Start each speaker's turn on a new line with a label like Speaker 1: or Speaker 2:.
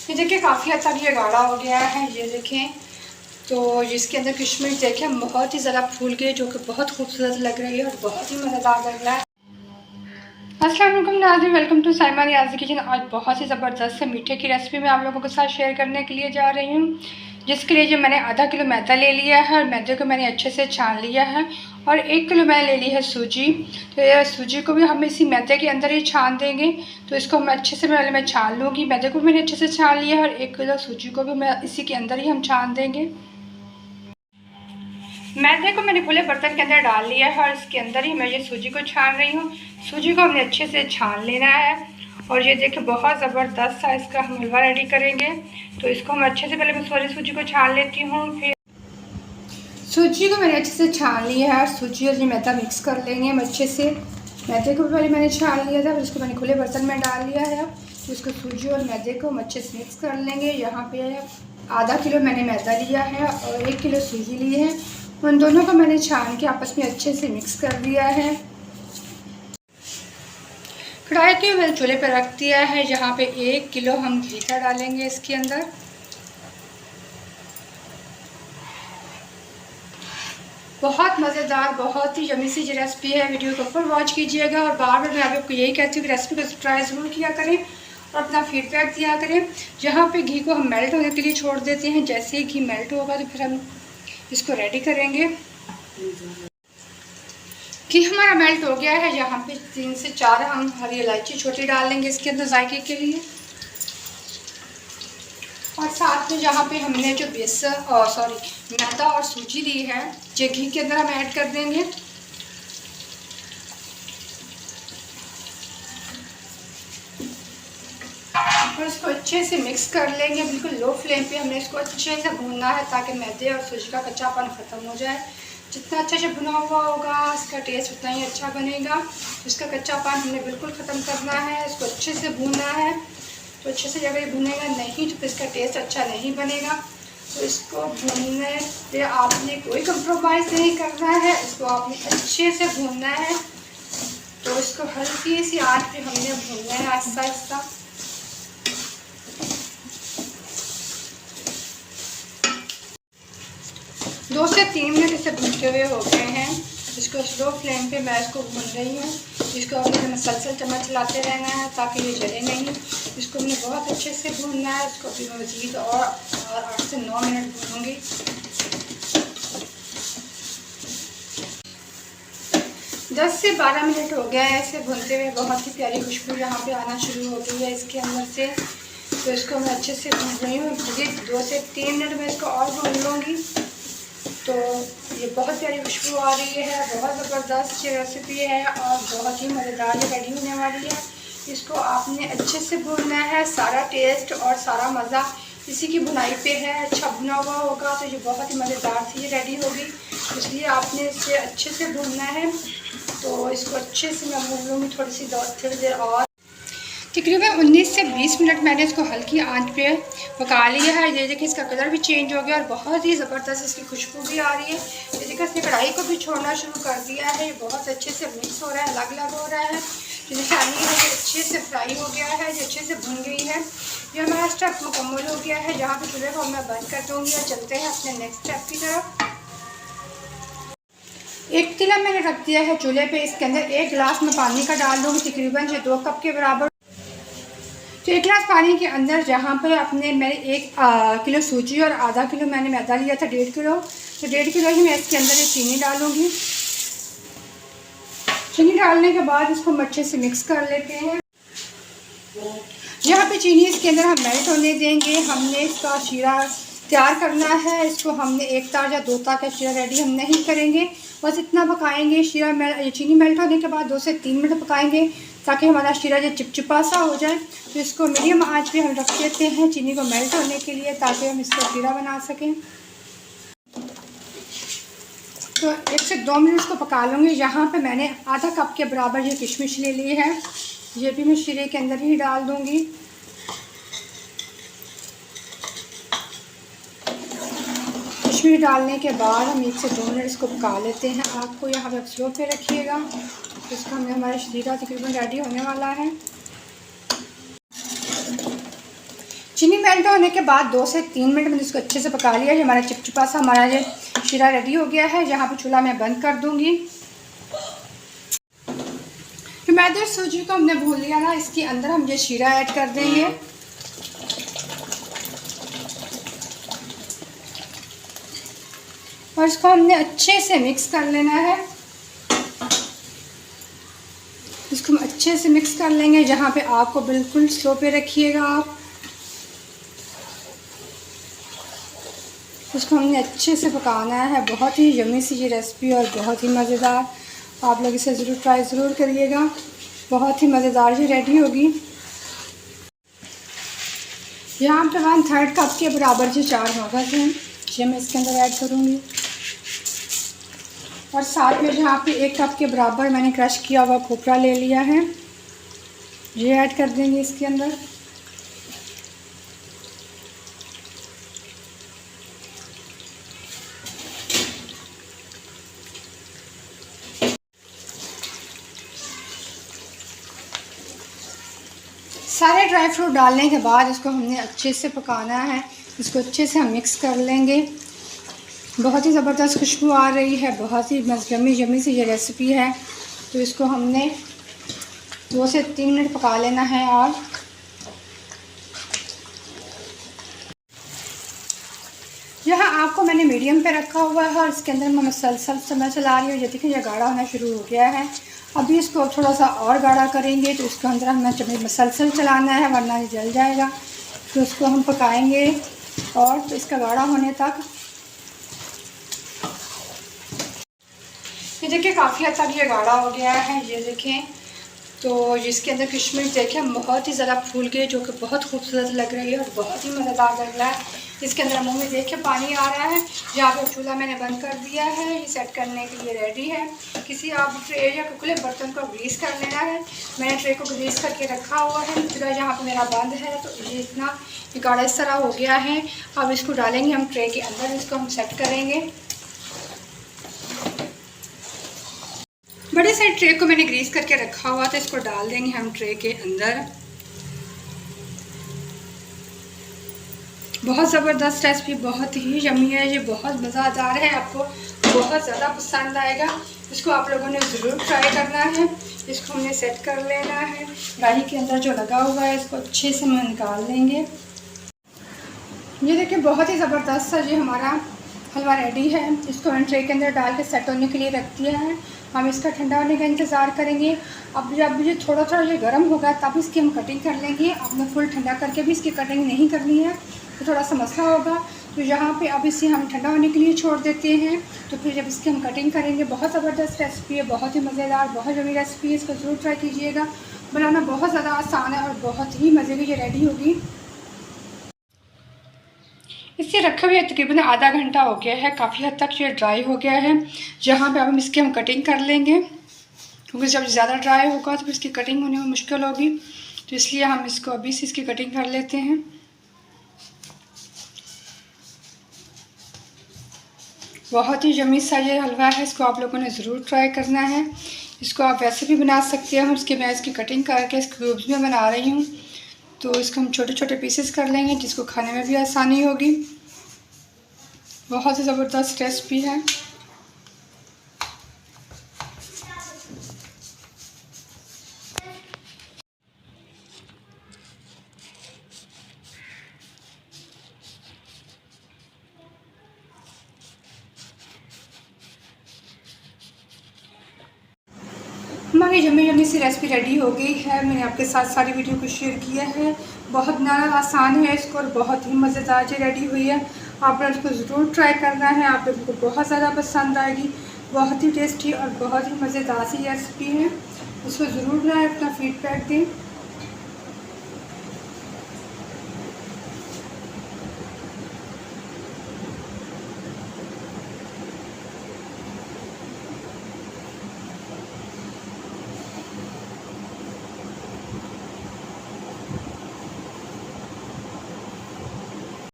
Speaker 1: ये देखिए काफ़ी हद तक ये गाढ़ा हो गया है, ये देखें। तो जिसके अंदर किशमिश देखें बहुत ही ज़्यादा फूल गई, जो कि बहुत खूबसूरत लग रही है और बहुत ही मज़ेदार लग रहा है। अस्सलाम वालेकुम नाज़रीन, वेलकम टू साइमा रियाज़ी किचन। आज बहुत ही ज़बरदस्त से मीठे की रेसिपी मैं आप लोगों के साथ शेयर करने के लिए जा रही हूँ, जिसके लिए जो मैंने आधा किलो मैदा ले लिया है और मैदे को मैंने अच्छे से छान लिया है और 1 किलो मैंने ले ली है सूजी। तो ये सूजी को भी हम इसी मैदे के अंदर ही छान देंगे। तो इसको मैं अच्छे से पहले मैं छान लूँगी। मैदे को भी मैंने अच्छे से छान लिया है और 1 किलो सूजी को भी मैं इसी के अंदर ही हम छान देंगे। मैदे को मैंने खुले बर्तन के अंदर डाल लिया है और इसके अंदर ही मैं ये सूजी को छान रही हूँ। सूजी को हमने अच्छे से छान लेना है और ये देखिए बहुत ज़बरदस्त सा इसका हम हलवा रेडी करेंगे। तो इसको हम अच्छे से पहले मैं सारी सूजी को छान लेती हूँ। फिर सूजी को मैंने अच्छे से छान लिया है और सूजी और ये मैदा मिक्स कर लेंगे हम अच्छे से। मैदे को पहले मैंने छान लिया था, फिर इसको मैंने खुले बर्तन में डाल लिया है। तो इसको सूजी और मैदे को हम अच्छे से मिक्स कर लेंगे। यहाँ पे आधा किलो मैंने मैदा लिया है और 1 किलो सूजी ली है। उन दोनों को मैंने छान के आपस में अच्छे से मिक्स कर दिया है। कढ़ाई को मैंने चूल्हे पर रख दिया है, जहाँ पे 1 किलो हम घी का डालेंगे इसके अंदर। बहुत मज़ेदार, बहुत ही यम्मी सी रेसिपी है। वीडियो को फुल वॉच कीजिएगा और बार बार मैं आपको यही कहती हूँ कि रेसिपी को ट्राई ज़रूर किया करें और अपना फीडबैक दिया करें। जहाँ पे घी को हम मेल्ट होने के लिए छोड़ देते हैं, जैसे ही घी मेल्ट होगा तो फिर हम इसको रेडी करेंगे। घी हमारा मेल्ट हो गया है। यहाँ पे 3 से 4 हम हरी इलायची छोटी डाल लेंगे इसके अंदर जायके के लिए। और साथ में जहाँ पे हमने जो मैदा और सूजी ली है, ये घी के अंदर हम ऐड कर देंगे। और इसको अच्छे से मिक्स कर लेंगे। बिल्कुल लो फ्लेम पे हमने इसको अच्छे से भूनना है ताकि मैदे और सूजी का कच्चापन ख़त्म हो जाए। जितना अच्छे से भुना हुआ होगा इसका टेस्ट उतना ही अच्छा बनेगा। इसका कच्चापन हमने बिल्कुल ख़त्म करना है, इसको अच्छे से भूनना है। तो अच्छे से अगर ये भुनेगा नहीं तो फिर इसका टेस्ट अच्छा नहीं बनेगा। तो इसको भूनने पे आपने कोई कंप्रोमाइज़ नहीं करना है, इसको आपने अच्छे से भूनना है। तो इसको हल्की सी आंच पे हमने भूनना है आहिस्ता आहिस्ता। दो से 3 मिनट इसे भूनते हुए हो गए हैं। इसको स्लो फ्लेम पे मैं इसको भून रही हूँ। इसको अपने मसलसल चम्मच चलाते रहना है ताकि ये जले नहीं। इसको मैंने बहुत अच्छे से भूनना है। इसको अभी मैं मज़ीद और 8 से 9 मिनट भूनूँगी। दस से 12 मिनट हो गया है इसे भूनते हुए। बहुत ही प्यारी खुशबू यहाँ पे आना शुरू हो गई है इसके अंदर से। तो इसको मैं अच्छे से भून रही हूँ। मज़ीद 2 से 3 मिनट में इसको और भून लूँगी। तो ये बहुत प्यारी खुशबू आ रही है। बहुत ज़बरदस्त ये रेसिपी है और बहुत ही मज़ेदार ये रेडी होने वाली है। इसको आपने अच्छे से भूनना है। सारा टेस्ट और सारा मज़ा इसी की भुनाई पे है। अच्छा भुना हुआ होगा तो ये बहुत ही मज़ेदार से ये रेडी होगी, इसलिए आपने इसे अच्छे से भूनना है। तो इसको अच्छे से मैं भून लूँगी थोड़ी देर और। तकरीबन 19 से 20 मिनट मैंने इसको हल्की आंच पे पका लिया है। ये देखिए इसका कलर भी चेंज हो गया और बहुत ही ज़बरदस्त इसकी खुशबू भी आ रही है। ये देखिए इसने कढ़ाई को भी छोड़ना शुरू कर दिया है। ये बहुत अच्छे से मिक्स हो रहा है, अलग अलग हो रहा है। जो निशानी है ये अच्छे से फ्राई हो गया है, ये अच्छे से भुन गई है। ये हमारा स्टेप मुकम्मल हो गया है, जहाँ पे चूल्हे को मैं बंद कर दूँगी और चलते हैं अपने नेक्स्ट स्टेप की तरफ। एक पतीला मैंने रख दिया है चूल्हे पे। इसके अंदर 1 गिलास में पानी का डाल दूँगी, तकरीबन ये 2 कप के बराबर। तो 1 गिलास पानी के अंदर जहाँ पर मैंने 1 किलो सूजी और आधा किलो मैंने मैदा लिया था, 1.5 किलो। तो 1.5 किलो ही मैं इसके अंदर चीनी डालूँगी। चीनी डालने के बाद इसको हम अच्छे से मिक्स कर लेते हैं। यहाँ पे चीनी इसके अंदर हम मेल्ट होने देंगे। हमने इसका शीरा तैयार करना है। इसको हमने 1 तार या 2 तार का शीरा रेडी हम नहीं करेंगे, बस इतना पकाएंगे। चीनी मेल्ट होने के बाद 2 से 3 मिनट पकाएंगे ताकि हमारा शीरा जो चिपचिपा सा हो जाए। तो इसको मीडियम आंच पे हम रख देते हैं चीनी को मेल्ट होने के लिए, ताकि हम इसका शीरा बना सकें। तो 1 से 2 मिनट इसको पका लूँगी। यहाँ पे मैंने आधा कप के बराबर ये किशमिश ले ली है, ये भी मैं शीरे के अंदर ही डाल दूँगी। किशमिश डालने के बाद हम 1 से 2 मिनट इसको पका लेते हैं। आग को यहाँ पे स्लो पे रखिएगा। तो इसका हमारा शीरा तकरीबन रेडी होने वाला है। चीनी मेल्ट होने के बाद 2 से 3 मिनट मैंने इसको अच्छे से पका लिया है। हमारा चिपचिपा सा हमारा ये शीरा रेडी हो गया है। यहाँ पे चूल्हा मैं बंद कर दूँगी। तो मैदे सूजी को हमने भून लिया ना, इसके अंदर हम ये शीरा ऐड कर देंगे। और इसको हमने अच्छे से मिक्स कर लेना है। इसको हम अच्छे से मिक्स कर लेंगे। जहाँ पे आपको बिल्कुल स्लो पे रखिएगा आप। इसको हमने अच्छे से पकाना है। बहुत ही यम्मी सी ये रेसिपी और बहुत ही मज़ेदार। आप लोग इसे ज़रूर ट्राई ज़रूर करिएगा। बहुत ही मज़ेदार ये रेडी होगी। यहाँ पे 1/3 कप के बराबर जो 4 मगज़ हैं ये मैं इसके अंदर ऐड करूँगी। और साथ में यहाँ पे 1 कप के बराबर मैंने क्रश किया हुआ खोपरा ले लिया है, ये ऐड कर देंगे इसके अंदर। सारे ड्राई फ्रूट डालने के बाद इसको हमने अच्छे से पकाना है। इसको अच्छे से हम मिक्स कर लेंगे। बहुत ही ज़बरदस्त खुशबू आ रही है। बहुत ही यम्मी सी ये रेसिपी है। तो इसको हमने 2 से 3 मिनट पका लेना है। और यहाँ आपको मैंने मीडियम पे रखा हुआ है और इसके अंदर मैं मसलसल समय चला रही हूँ। ये देखिए ये गाढ़ा होना शुरू हो गया है। अभी इसको थोड़ा सा और गाढ़ा करेंगे तो इसके अंदर हमें मसलसल चलाना है, वरना ये जल जाएगा। तो इसको हम पकाएंगे और तो इसका गाढ़ा होने तक। ये देखिए काफ़ी हद तक ये गाढ़ा हो गया है। ये देखें तो जिसके अंदर किशमिश देखें बहुत ही ज़्यादा फूल गई, जो कि बहुत खूबसूरत लग रही है और बहुत ही मज़ेदार लग रहा है। इसके अंदर मुंह में देखे पानी आ रहा है। यहाँ पर चूल्हा मैंने बंद कर दिया है। ये सेट करने के लिए रेडी है। किसी आप ट्रे या खुले बर्तन को ग्रीस कर लेना है। मैंने ट्रे को ग्रीस करके रखा हुआ है। चूल्हा यहाँ पर मेरा बंद है। तो ये इतना गाढ़ा इस तरह हो गया है। अब इसको डालेंगे हम ट्रे के अंदर। इसको हम सेट करेंगे। बड़े से ट्रे को मैंने ग्रीस करके रखा हुआ था। इसको डाल देंगे हम ट्रे के अंदर। बहुत ज़बरदस्त रेसिपी, बहुत ही यम्मी है। ये बहुत मज़ेदार है। आपको बहुत ज़्यादा पसंद आएगा। इसको आप लोगों ने ज़रूर ट्राई करना है। इसको हमने सेट कर लेना है। कढ़ाई के अंदर जो लगा हुआ है इसको अच्छे से हम निकाल लेंगे। ये देखिए बहुत ही ज़बरदस्त सा ये हमारा हलवा रेडी है। इसको हम ट्रे के अंदर डाल के सेट होने के लिए रख दिया है। हम इसका ठंडा होने का इंतज़ार करेंगे। अब जब ये थोड़ा थोड़ा ये गर्म होगा तब इसकी हम कटिंग कर लेंगे। अपने फुल ठंडा करके भी इसकी कटिंग नहीं करनी है, तो थोड़ा सा मसला होगा। तो यहाँ पे अब इसे हम ठंडा होने के लिए छोड़ देते हैं। तो फिर जब इसकी हम कटिंग करेंगे। बहुत ज़बरदस्त रेसिपी है, बहुत ही मज़ेदार, बहुत जमी रेसिपी है। इसको ज़रूर ट्राई कीजिएगा। बनाना बहुत ज़्यादा आसान है और बहुत ही मज़े की ये रेडी होगी। इसे रखे हुए तकरीबन आधा घंटा हो गया है। काफ़ी हद तक ये ड्राई हो गया है। जहाँ पे अब हम इसकी हम कटिंग कर लेंगे, क्योंकि जब ज़्यादा ड्राई होगा तो इसकी कटिंग होने में मुश्किल होगी। तो इसलिए हम इसको अभी से इसकी कटिंग कर लेते हैं। बहुत ही यम्मी सा ये हलवा है। इसको आप लोगों ने ज़रूर ट्राई करना है। इसको आप वैसे भी बना सकते हैं। उसके मैं इसकी कटिंग करके इस क्यूब्स में बना रही हूँ। तो इसको हम छोटे छोटे पीसेस कर लेंगे, जिसको खाने में भी आसानी होगी। बहुत ही ज़बरदस्त रेसिपी है। हमारी यम्मी सी रेसिपी रेडी हो गई है। मैंने आपके साथ सारी वीडियो को शेयर किया है। बहुत नया आसान है इसको और बहुत ही मज़ेदार ये रेडी हुई है। आप लोग इसको ज़रूर ट्राई करना है। आप लोगों को बहुत ज़्यादा पसंद आएगी। बहुत ही टेस्टी और बहुत ही मज़ेदार सी रेसिपी है। इसको ज़रूर बनाएं, अपना फीडबैक दें।